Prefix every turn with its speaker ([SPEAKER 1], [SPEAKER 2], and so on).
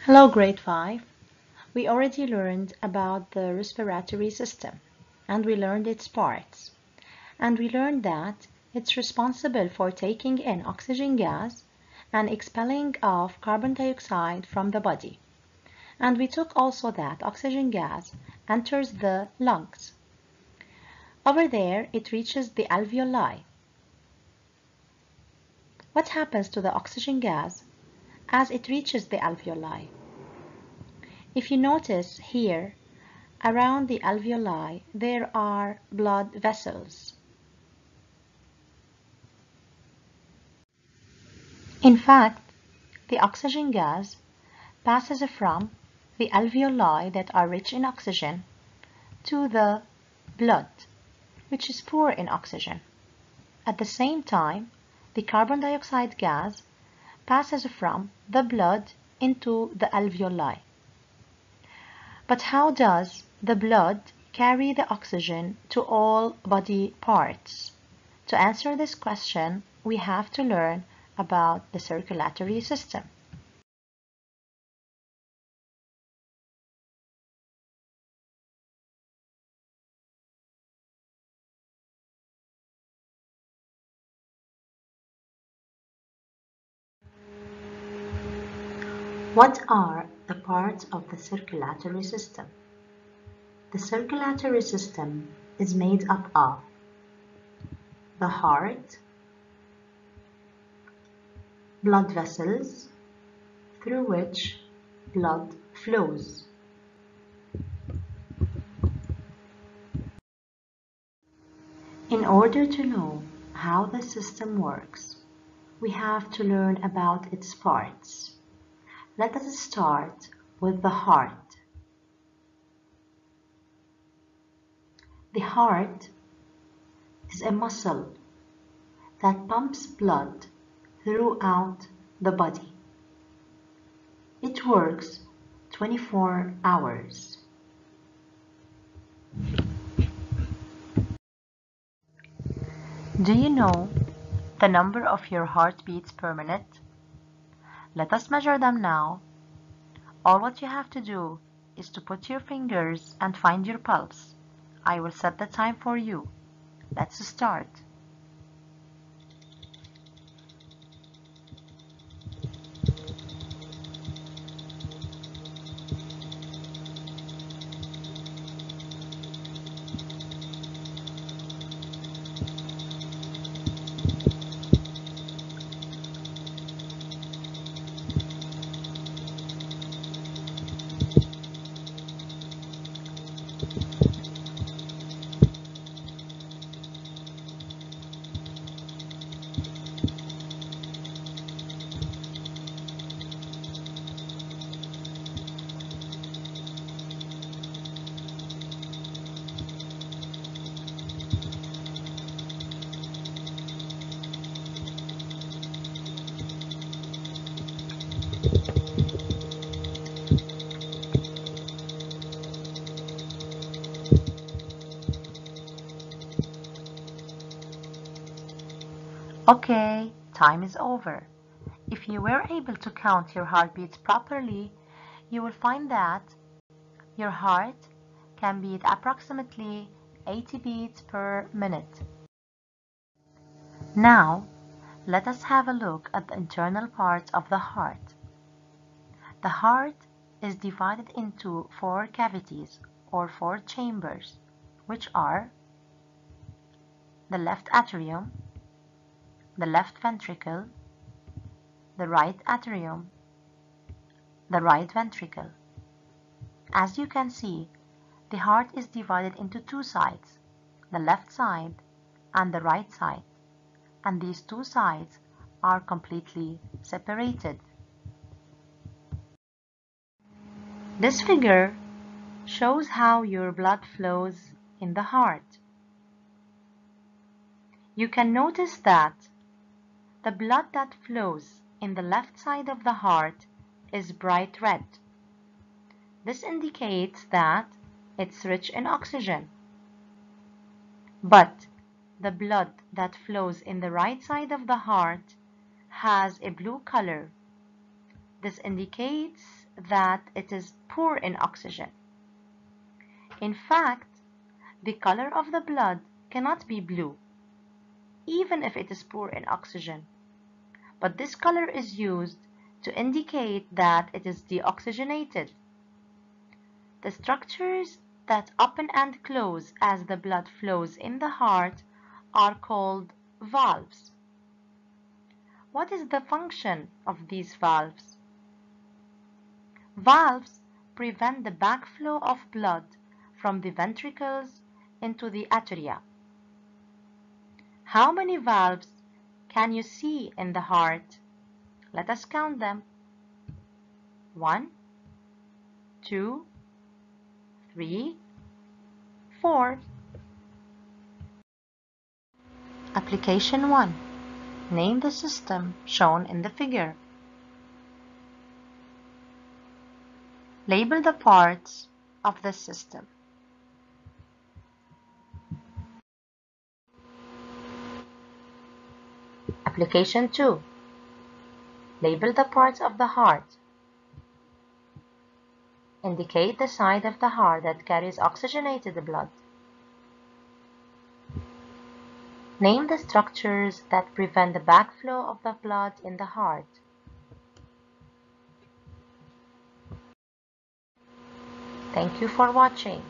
[SPEAKER 1] Hello, grade 5. We already learned about the respiratory system, and we learned its parts. And we learned that it's responsible for taking in oxygen gas and expelling of carbon dioxide from the body. And we took also that oxygen gas enters the lungs. Over there, it reaches the alveoli. What happens to the oxygen gas as it reaches the alveoli? If you notice here, around the alveoli, there are blood vessels. In fact, the oxygen gas passes from the alveoli that are rich in oxygen to the blood, which is poor in oxygen. At the same time, the carbon dioxide gas passes from the blood into the alveoli. But how does the blood carry the oxygen to all body parts? To answer this question, we have to learn about the circulatory system. What are the parts of the circulatory system? The circulatory system is made up of the heart, blood vessels through which blood flows. In order to know how the system works, we have to learn about its parts. Let us start with the heart. The heart is a muscle that pumps blood throughout the body. It works 24 hours. Do you know the number of your heartbeats per minute? Let us measure them now. All what you have to do is to put your fingers and find your pulse. I will set the time for you. Let's start. Okay, time is over. If you were able to count your heartbeats properly, you will find that your heart can beat approximately 80 beats per minute. Now, let us have a look at the internal parts of the heart. The heart is divided into 4 cavities or 4 chambers, which are the left atrium, the left ventricle, the right atrium, the right ventricle. As you can see, the heart is divided into 2 sides, the left side and the right side, and these 2 sides are completely separated. This figure shows how your blood flows in the heart. You can notice that the blood that flows in the left side of the heart is bright red. This indicates that it's rich in oxygen. But the blood that flows in the right side of the heart has a blue color. This indicates that it is poor in oxygen. In fact, the color of the blood cannot be blue, even if it is poor in oxygen. But this color is used to indicate that it is deoxygenated. The structures that open and close as the blood flows in the heart are called valves. What is the function of these valves? Valves prevent the backflow of blood from the ventricles into the atria. How many valves can you see in the heart? Let us count them. 1, 2, 3, 4. Application 1. Name the system shown in the figure. Label the parts of the system. Application 2. Label the parts of the heart. Indicate the side of the heart that carries oxygenated blood. Name the structures that prevent the backflow of the blood in the heart. Thank you for watching.